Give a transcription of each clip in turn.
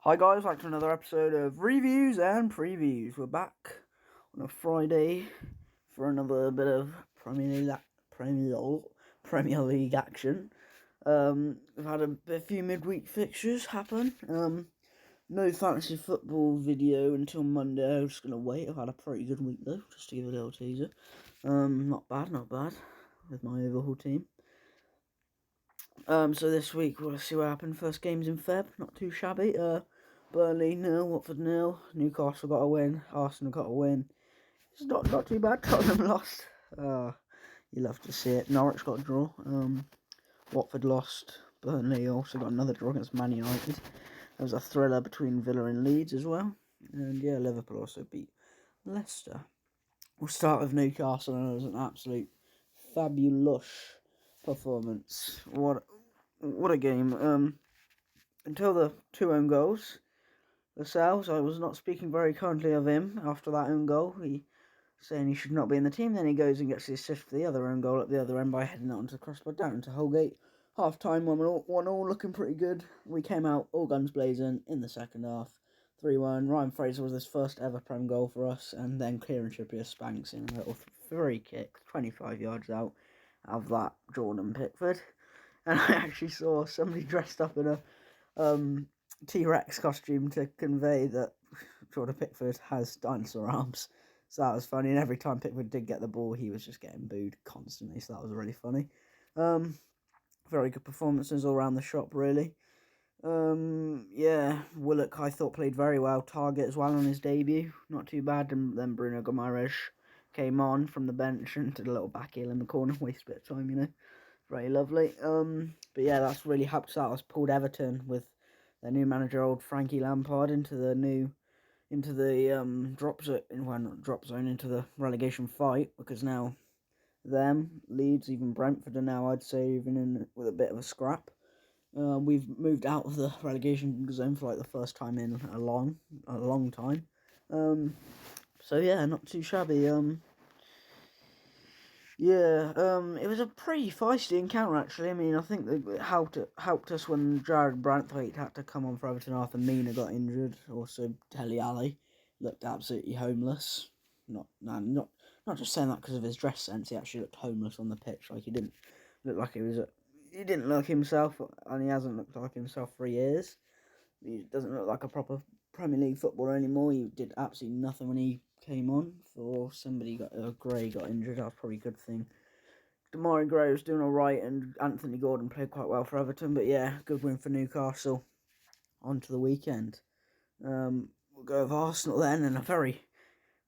Hi guys, back to another episode of Reviews and Previews. We're back on a Friday for another bit of Premier League action. We've had a few midweek fixtures happen. No fantasy football video until Monday. I'm just gonna wait. I've had a pretty good week though, just to give a little teaser. Not bad with my overhaul team. So this week we'll see what happened. First game's in Feb, not too shabby. Burnley 0, Watford 0, Newcastle got a win, Arsenal got a win. It's not too bad. Tottenham lost. You love to see it. Norwich got a draw. Watford lost. Burnley also got another draw against Man United. There was a thriller between Villa and Leeds as well. And yeah, Liverpool also beat Leicester. We'll start with Newcastle, and it was an absolute fabulous performance. What a game. Until the two own goals. Lascelles, I was not speaking very kindly of him after that own goal. He saying he should not be in the team. Then he goes and gets the assist for the other own goal at the other end by heading it onto the crossbar down into Holgate. Half time, 1-1, looking pretty good. We came out all guns blazing in the second half. 3-1. Ryan Fraser was his first ever Prem goal for us, and then Kieran Trippier spanks in a little free kick, 25 yards out of that Jordan Pickford. And I actually saw somebody dressed up in a T-Rex costume to convey that Jordan Pickford has dinosaur arms. So that was funny, and every time Pickford did get the ball, he was just getting booed constantly, so that was really funny. Very good performances all around the shop, really. Yeah, Willock, I thought, played very well. Target as well on his debut, not too bad. And then Bruno Guimaraes came on from the bench and did a little back heel in the corner, waste a bit of time, Very lovely. But yeah, that's really helped us out. Us pulled Everton with their new manager, old Frankie Lampard, into the drop zone, into the relegation fight, because now Leeds, even Brentford are now, I'd say, even in with a bit of a scrap. We've moved out of the relegation zone for like the first time in a long time. So yeah, not too shabby. It was a pretty feisty encounter, actually. I mean, I think that it helped us when Jared Branthwaite had to come on for Everton after Mina got injured. Also, Dele Alli looked absolutely homeless. Not just saying that because of his dress sense. He actually looked homeless on the pitch. Like, he didn't look like he didn't look himself, and he hasn't looked like himself for years. He doesn't look like a proper Premier League footballer anymore. He did absolutely nothing when he came on. For somebody Gray got injured. That was probably a good thing. Damari Gray was doing alright, and Anthony Gordon played quite well for Everton. But yeah, good win for Newcastle. On to the weekend. We'll go with Arsenal then, and a very,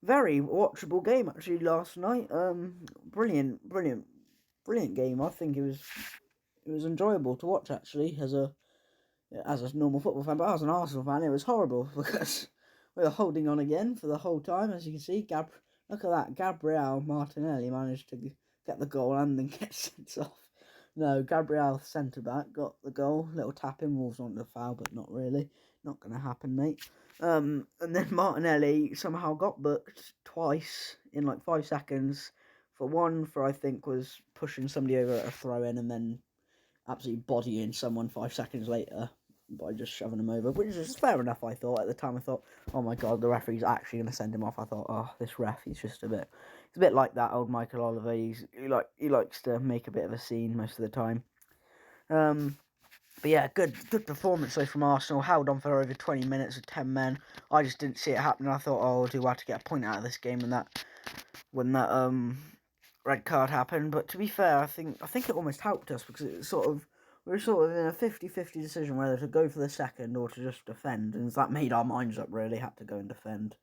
very watchable game actually last night. Brilliant game. I think it was enjoyable to watch actually as a normal football fan, but as an Arsenal fan, it was horrible because we were holding on again for the whole time. As you can see, look at that. Gabriel Martinelli managed to get the goal and then get sent off. No, Gabriel, centre-back, got the goal. Little tap in, Wolves wanted a foul, but not really. Not going to happen, mate. And then Martinelli somehow got booked twice in like 5 seconds. For I think, was pushing somebody over at a throw-in and then absolutely bodying someone 5 seconds later by just shoving him over, which is fair enough, I thought. At the time, I thought, oh my god, the referee's actually going to send him off. I thought, oh, this ref, he's a bit like that old Michael Oliver. He likes to make a bit of a scene most of the time. But yeah, good performance though from Arsenal. Held on for over 20 minutes with 10 men. I just didn't see it happening. I thought, oh, do I have to get a point out of this game when that red card happened? But to be fair, I think it almost helped us, because we were sort of in a 50-50 decision whether to go for the second or to just defend, and that made our minds up, really. Had to go and defend,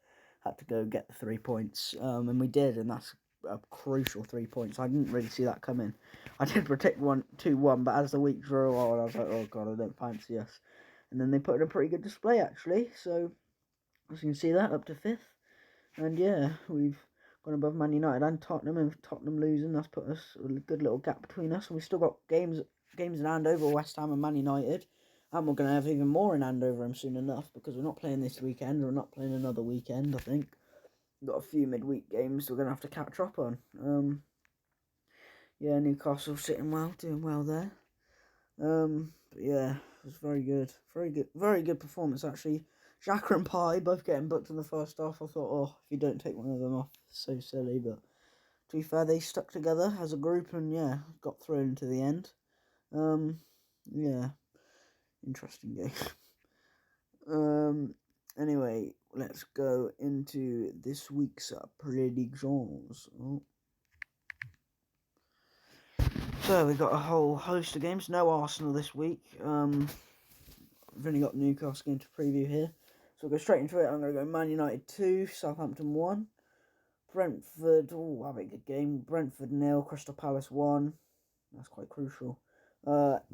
had to go get the 3 points, and we did, and that's a crucial 3 points. I didn't really see that coming. I did predict 2-1, but as the week drew on, I was like, oh god, I don't fancy us. And then they put in a pretty good display, actually, so as you can see that, up to 5th. And yeah, we've gone above Man United and Tottenham, and Tottenham losing, that's put us a good little gap between us, and we've still got games in hand over West Ham and Man United, and we're going to have even more in hand over them soon enough, because we're not playing this weekend, we're not playing another weekend, I think. We've got a few midweek games we're going to have to catch up on. Yeah, Newcastle sitting well, doing well there. But yeah, it was very good. Very good performance, actually. Xhaka and Pai both getting booked in the first half. I thought, oh, if you don't take one of them off, it's so silly. But to be fair, they stuck together as a group and, yeah, got through into the end. Yeah, interesting game. Anyway, let's go into this week's predictions. Oh. So we got a whole host of games. No Arsenal this week. We've only got Newcastle game to preview here. So we'll go straight into it. I'm going to go Man United 2, Southampton 1. Brentford, oh, that'll be a good game. Brentford 0, Crystal Palace 1. That's quite crucial.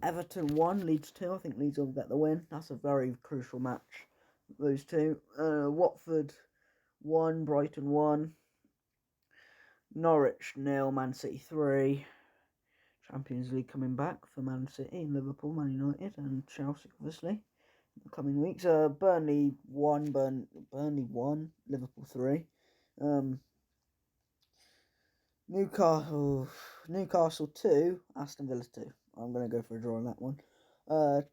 Everton 1, Leeds 2. I think Leeds will get the win. That's a very crucial match. Those two. Watford 1, Brighton 1. Norwich 0, Man City 3. Champions League coming back for Man City, Liverpool, Man United, and Chelsea, obviously, in the coming weeks. Burnley 1, Burnley 1, Liverpool 3. Newcastle 2, Aston Villa 2. I'm going to go for a draw on that one.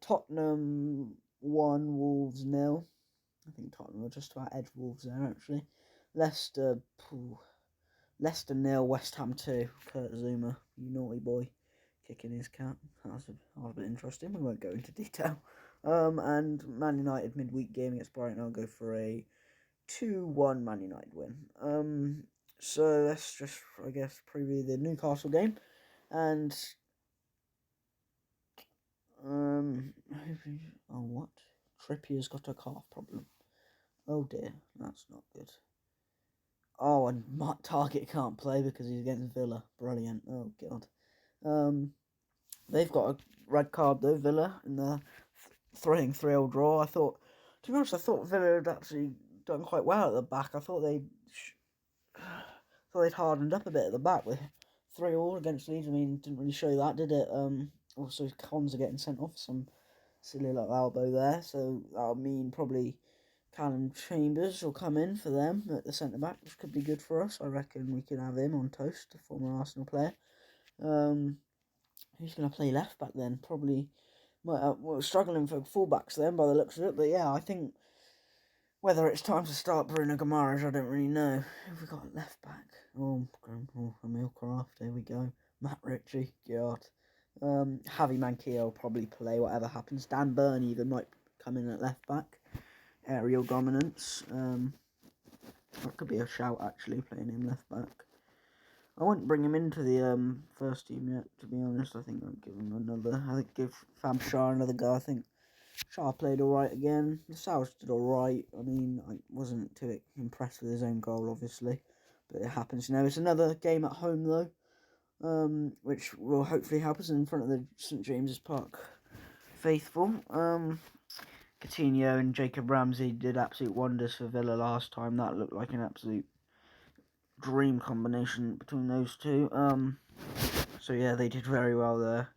Tottenham 1, Wolves 0. I think Tottenham are just about edge Wolves there, actually. Leicester 0, West Ham 2. Kurt Zouma, you naughty boy, kicking his cap. That was a bit interesting. We won't go into detail. And Man United midweek game against Brighton. I'll go for a 2-1 Man United win. So let's just, I guess, preview the Newcastle game. And oh, what? Trippier's got a calf problem. Oh dear, that's not good. Oh, and Target can't play because he's against Villa. Brilliant. Oh god. They've got a red card though, Villa, in the 3-3 draw. To be honest, I thought Villa had actually done quite well at the back. I thought they'd hardened up a bit at the back with 3-3 against Leeds. I mean, didn't really show that, did it? Also, Cons are getting sent off some silly little elbow there, so that'll mean probably Callum Chambers will come in for them at the centre back, which could be good for us. I reckon we can have him on toast, a former Arsenal player. Who's going to play left back then? Probably we're struggling for fullbacks then by the looks of it. But yeah, I think whether it's time to start Bruno Guimaraes, I don't really know. Who have we got left back? Emil Craft, there we go. Matt Ritchie, God. Javi Manquillo will probably play whatever happens. Dan Burn even might come in at left back. Aerial dominance. That could be a shout actually, playing him left back. I wouldn't bring him into the first team yet, to be honest. I think I'd give him another. I think give Fab Shah another go. I think Shah played alright again. Lascelles did alright. I mean, I wasn't too impressed with his own goal, obviously. But it happens. It's another game at home, though, which will hopefully help us in front of the St James's Park faithful. Coutinho and Jacob Ramsey did absolute wonders for Villa last time. That looked like an absolute dream combination between those two. So yeah, they did very well there.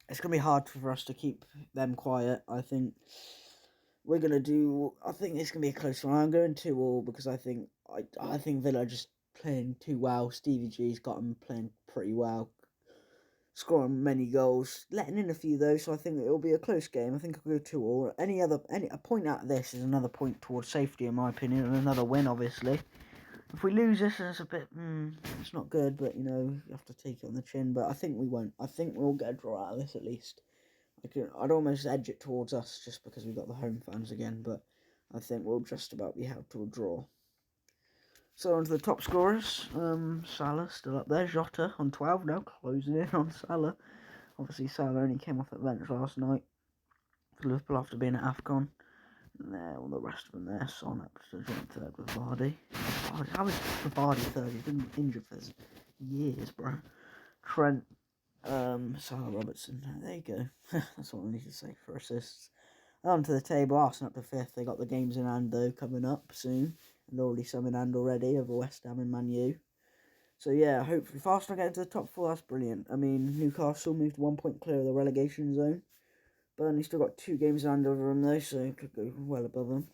It's gonna be hard for us to keep them quiet. I think it's gonna be a close one. I'm going 2-2 because I think Villa are just playing too well. Stevie G's got them playing pretty well, scoring many goals, letting in a few though. So I think it'll be a close game. I think I'll go 2-2. A point out of this is another point towards safety, in my opinion, and another win, obviously. If we lose this, it's a bit, it's not good, but, you have to take it on the chin. But I think we won't. I think we'll get a draw out of this, at least. I'd almost edge it towards us, just because we've got the home fans again, but I think we'll just about be held to a draw. So, on to the top scorers. Salah still up there. Jota on 12 now, closing in on Salah. Obviously, Salah only came off the bench last night for Liverpool after being at AFCON. And there, all the rest of them there. Son up to joint third with Vardy. How is Vardy third? He's been injured for years, bro. Trent, Salah, Robertson. There you go. That's all I need to say for assists. On to the table. Arsenal up to 5th. They got the games in hand, though, coming up soon. And already some in hand already over West Ham and Man U. So yeah, hopefully if Arsenal get into the top 4, that's brilliant. I mean, Newcastle moved 1 point clear of the relegation zone. Burnley still got 2 games in hand over them though, so it could go well above them.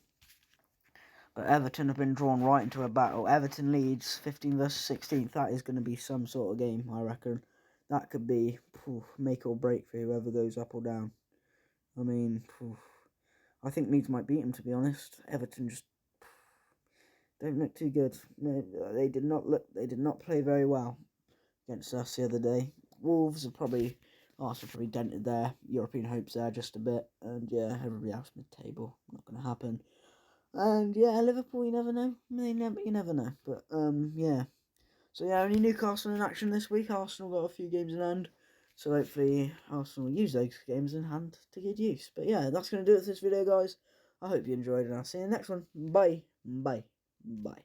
But Everton have been drawn right into a battle. Everton leads 15 versus 16th. That is going to be some sort of game, I reckon. that could be make or break for whoever goes up or down. I mean, I think Leeds might beat them, to be honest. Everton just don't look too good. They did not play very well against us the other day. Wolves are probably Arsenal probably dented their European hopes there just a bit, and yeah, everybody else mid-table, not going to happen. And yeah, Liverpool, you never know. You never know. But yeah. So yeah, only Newcastle in action this week. Arsenal got a few games in hand, so hopefully Arsenal will use those games in hand to good use. But yeah, that's going to do it for this video, guys. I hope you enjoyed, and I'll see you in the next one. Bye. Bye. Bye.